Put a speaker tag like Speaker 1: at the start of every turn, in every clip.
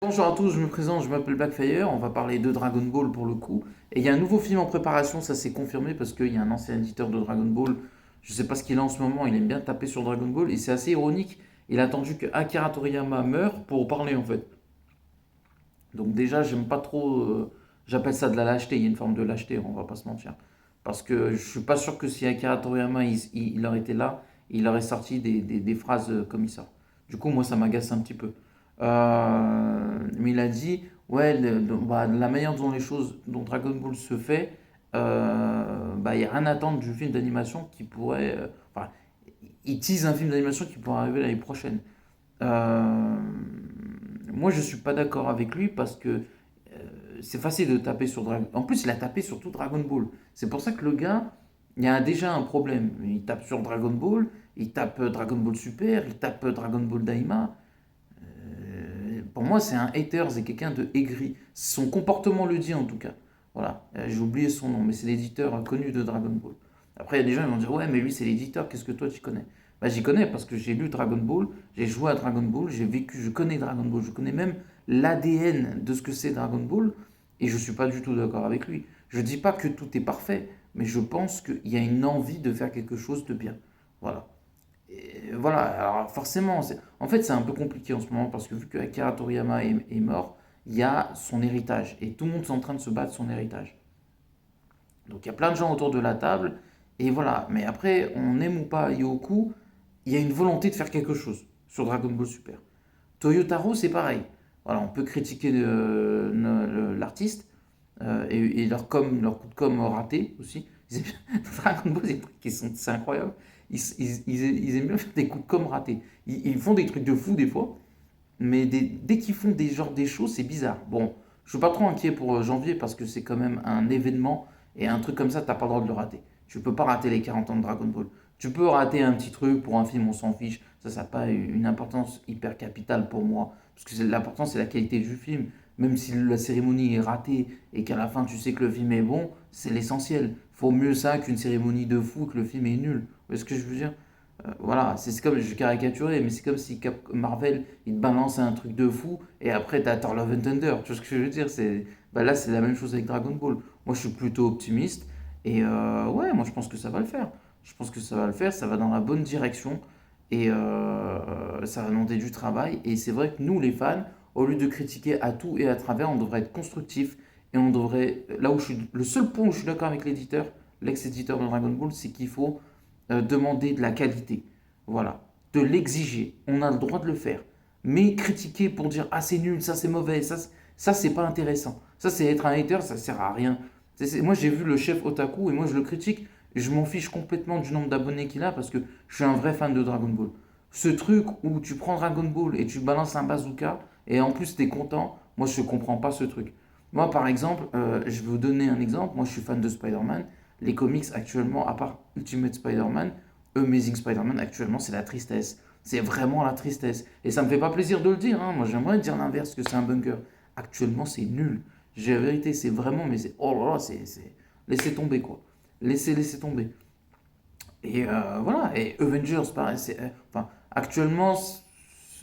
Speaker 1: Bonjour à tous, je me présente, je m'appelle Blackfire, on va parler de Dragon Ball pour le coup. Et il y a un nouveau film en préparation, ça s'est confirmé parce qu'il y a un ancien éditeur de Dragon Ball, je sais pas ce qu'il a en ce moment, il aime bien taper sur Dragon Ball et c'est assez ironique, il a attendu que Akira Toriyama meure pour parler en fait. Donc déjà, j'aime pas trop, j'appelle ça de la lâcheté, il y a une forme de lâcheté, on va pas se mentir. Parce que je suis pas sûr que si Akira Toriyama il aurait été là, il aurait sorti des phrases comme ça. Du coup, moi, ça m'agace un petit peu. Mais il a dit, ouais, bah, la manière dont les choses, dont Dragon Ball se fait, bah, il n'y a rien à attendre du film d'animation qui pourrait, enfin, il tease un film d'animation qui pourrait arriver l'année prochaine. Euh, Moi, je suis pas d'accord avec lui parce que c'est facile de taper sur Dragon Ball. En plus, il a tapé sur tout Dragon Ball. C'est pour ça que le gars, il y a déjà un problème. Il tape sur Dragon Ball, il tape Dragon Ball Super, il tape Dragon Ball Daima. Pour moi, c'est un hater, c'est quelqu'un de aigri. Son comportement le dit en tout cas. Voilà, j'ai oublié son nom, mais c'est l'éditeur connu de Dragon Ball. Après, il y a des gens qui vont dire, ouais, mais lui, c'est l'éditeur, qu'est-ce que toi tu connais? Bah, j'y connais parce que j'ai lu Dragon Ball, j'ai joué à Dragon Ball, j'ai vécu, je connais Dragon Ball, je connais même l'ADN de ce que c'est Dragon Ball, et je suis pas du tout d'accord avec lui. Je dis pas que tout est parfait, mais je pense qu'il y a une envie de faire quelque chose de bien. Voilà. Et voilà, alors forcément, en fait c'est un peu compliqué en ce moment parce que vu que Akira Toriyama est mort, il y a son héritage et tout le monde est en train de se battre son héritage. Donc il y a plein de gens autour de la table et voilà, mais après on aime ou pas Yoku, il y a une volonté de faire quelque chose sur Dragon Ball Super. Toyotaro c'est pareil. Voilà, on peut critiquer l'artiste et leur coup de com raté aussi. Dragon Ball, c'est incroyable. Ils aiment bien faire des coups de com ratés. Ils font des trucs de fou des fois, mais dès qu'ils font des choses, c'est bizarre. Bon, je suis pas trop inquiet pour janvier parce que c'est quand même un événement et un truc comme ça, t'as pas le droit de le rater. Tu peux pas rater les 40 ans de Dragon Ball. Tu peux rater un petit truc pour un film, on s'en fiche. Ça n'a pas une importance hyper capitale pour moi. Parce que l'important, c'est la qualité du film. Même si la cérémonie est ratée et qu'à la fin, tu sais que le film est bon, c'est l'essentiel. Faut mieux ça qu'une cérémonie de fou, que le film est nul. Vous voyez ce que je veux dire? Voilà, c'est comme, je vais caricaturer, mais c'est comme si Marvel, il te balance un truc de fou, et après t'as Thor Love and Thunder, tu vois ce que je veux dire? Bah là, c'est la même chose avec Dragon Ball. Moi, je suis plutôt optimiste, et ouais, moi je pense que ça va le faire. Je pense que ça va le faire, ça va dans la bonne direction, et ça va demander du travail, et c'est vrai que nous, les fans, au lieu de critiquer à tout et à travers, on devrait être constructif, et on devrait, là où je suis, le seul point où je suis d'accord avec l'éditeur, l'ex-éditeur de Dragon Ball, c'est qu'il faut demander de la qualité. Voilà. De l'exiger. On a le droit de le faire. Mais critiquer pour dire ah c'est nul, ça c'est mauvais, ça c'est pas intéressant. Ça c'est être un hater, ça sert à rien. Moi j'ai vu le chef Otaku et moi je le critique. Et je m'en fiche complètement du nombre d'abonnés qu'il a parce que je suis un vrai fan de Dragon Ball. Ce truc où tu prends Dragon Ball et tu balances un bazooka et en plus t'es content, moi je comprends pas ce truc. Moi par exemple, je vais vous donner un exemple. Moi je suis fan de Spider-Man. Les comics actuellement, à part Ultimate Spider-Man, Amazing Spider-Man, actuellement, c'est la tristesse. C'est vraiment la tristesse. Et ça me fait pas plaisir de le dire, hein. Moi, j'aimerais dire l'inverse, que c'est un bunker. Actuellement, c'est nul. J'ai la vérité, c'est vraiment, mais c'est. Oh là là, laissez tomber, quoi. Laissez tomber. Et voilà. Et Avengers, pareil. Enfin, actuellement,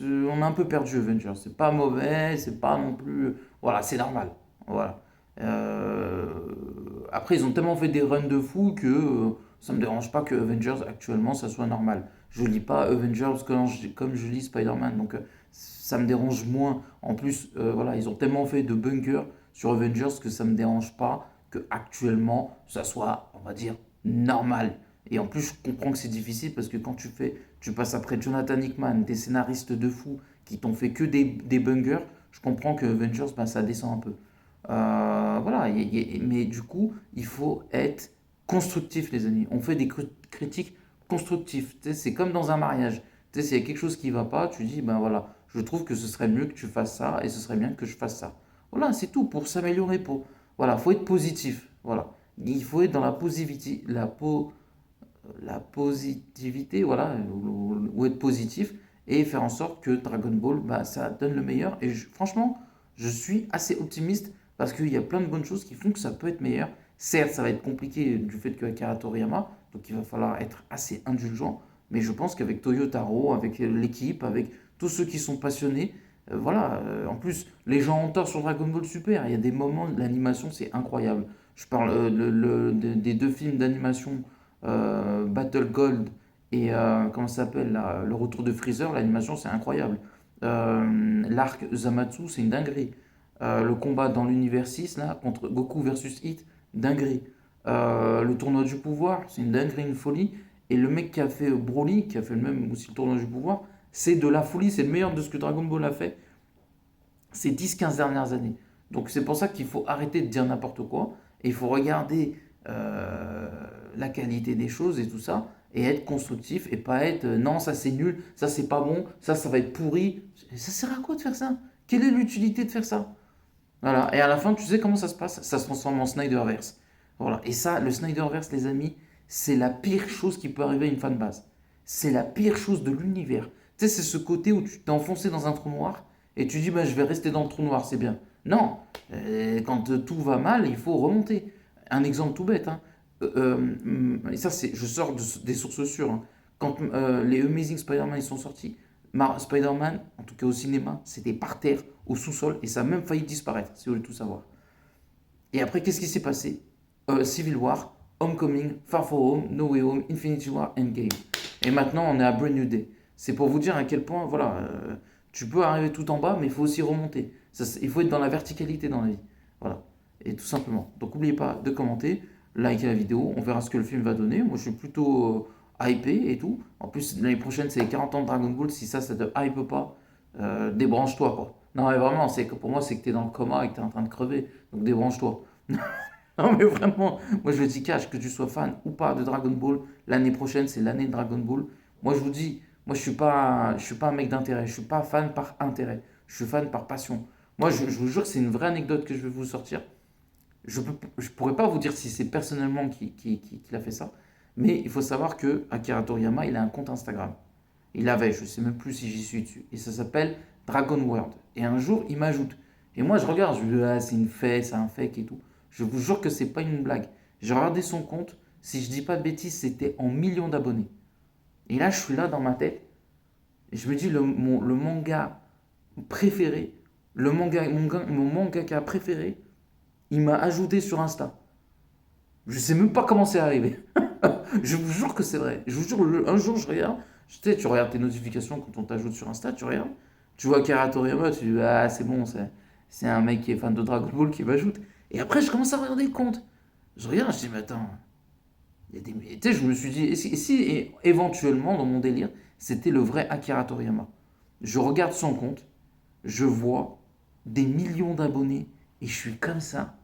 Speaker 1: on a un peu perdu Avengers. C'est pas mauvais, c'est pas non plus. Voilà, c'est normal. Voilà. Euh, Après, ils ont tellement fait des runs de fou que ça me dérange pas que Avengers actuellement ça soit normal. Je lis pas Avengers comme je lis Spider-Man, donc ça me dérange moins. En plus, voilà, ils ont tellement fait de bunkers sur Avengers que ça me dérange pas que actuellement ça soit, on va dire, normal. Et en plus, je comprends que c'est difficile parce que quand tu passes après Jonathan Hickman, des scénaristes de fou qui t'ont fait que des bungers, je comprends que Avengers, ben, ça descend un peu. Voilà, mais du coup, il faut être constructif, les amis. On fait des critiques constructives. Tu sais, c'est comme dans un mariage. Tu sais, s'il y a quelque chose qui ne va pas, tu dis, ben voilà, je trouve que ce serait mieux que tu fasses ça et ce serait bien que je fasse ça. Voilà, c'est tout pour s'améliorer. Voilà, faut être positif. Voilà, il faut être dans la positivité, la positivité, voilà, ou être positif et faire en sorte que Dragon Ball, bah, ça donne le meilleur. Et franchement, je suis assez optimiste parce qu'il y a plein de bonnes choses qui font que ça peut être meilleur. Certes, ça va être compliqué du fait que Akira Toriyama, donc il va falloir être assez indulgent, mais je pense qu'avec Toyotaro, avec l'équipe, avec tous ceux qui sont passionnés, Voilà, en plus, les gens ont tort sur Dragon Ball Super. Il y a des moments, l'animation, c'est incroyable. Je parle des deux films d'animation Battle Gold et comment ça s'appelle là, Le Retour de Freezer. L'animation, c'est incroyable. L'arc Zamatsu, c'est une dinguerie. Le combat dans l'univers 6 là, contre Goku versus Hit, dinguerie. Le tournoi du pouvoir, c'est une dinguerie, une folie. Et le mec qui a fait Broly, qui a fait le même aussi le tournoi du pouvoir, c'est de la folie, c'est le meilleur de ce que Dragon Ball a fait ces 10-15 dernières années. Donc c'est pour ça qu'il faut arrêter de dire n'importe quoi, et il faut regarder euh, la qualité des choses et tout ça, et être constructif, et pas être non, ça c'est nul, ça c'est pas bon, ça va être pourri. Ça sert à quoi de faire ça? Quelle est l'utilité de faire ça? Voilà, et à la fin, tu sais comment ça se passe? Ça se transforme en Snyderverse. Voilà, et ça, le Snyderverse, les amis, c'est la pire chose qui peut arriver à une fanbase. C'est la pire chose de l'univers. Tu sais, c'est ce côté où tu t'es enfoncé dans un trou noir et tu dis, bah, je vais rester dans le trou noir, c'est bien. Non, quand tout va mal, il faut remonter. Un exemple tout bête, hein. Et ça, je sors des sources sûres, hein. Quand les Amazing Spider-Man ils sont sortis, Spider-Man, en tout cas au cinéma, c'était par terre, au sous-sol, et ça a même failli disparaître, si vous voulez tout savoir. Et après, qu'est-ce qui s'est passé? Civil War, Homecoming, Far From Home, No Way Home, Infinity War, Endgame. Et maintenant, on est à Brand New Day. C'est pour vous dire à quel point, voilà, tu peux arriver tout en bas, mais il faut aussi remonter. Il faut être dans la verticalité dans la vie. Voilà. Et tout simplement. Donc, n'oubliez pas de commenter, liker la vidéo. On verra ce que le film va donner. Moi, je suis plutôt hypé et tout. En plus, l'année prochaine, c'est les 40 ans de Dragon Ball. Si ça te hype pas, débranche-toi, quoi. Non, mais vraiment, pour moi, c'est que tu es dans le coma et que tu es en train de crever. Donc, débranche-toi. Non, mais vraiment, moi je le dis cash, que tu sois fan ou pas de Dragon Ball, l'année prochaine c'est l'année de Dragon Ball. Moi je vous dis, moi je suis pas un mec d'intérêt, je suis pas fan par intérêt, je suis fan par passion. Moi je vous jure que c'est une vraie anecdote que je vais vous sortir. Je pourrais pas vous dire si c'est personnellement qui l'a fait ça, mais il faut savoir que Akira Toriyama il a un compte Instagram. Il avait, je sais même plus si j'y suis dessus, et ça s'appelle Dragon World. Et un jour il m'ajoute. Et moi je regarde, je me dis, ah, c'est une fake, c'est un fake et tout. Je vous jure que c'est pas une blague. J'ai regardé son compte, si je dis pas de bêtises, c'était en millions d'abonnés. Et là, je suis là dans ma tête, et je me dis, le manga préféré, mon mangaka préféré, il m'a ajouté sur Insta. Je sais même pas comment c'est arrivé. Je vous jure que c'est vrai. Je vous jure, un jour, je regarde, tu sais, tu regardes tes notifications quand on t'ajoute sur Insta, tu regardes, tu vois Akira Toriyama, tu dis, ah, c'est bon, c'est un mec qui est fan de Dragon Ball qui m'ajoute. Et après, je commence à regarder le compte. Je regarde, je dis, mais attends, il y a des... Tu sais, je me suis dit, et éventuellement, dans mon délire, c'était le vrai Akira Toriyama. Je regarde son compte, je vois des millions d'abonnés, et je suis comme ça.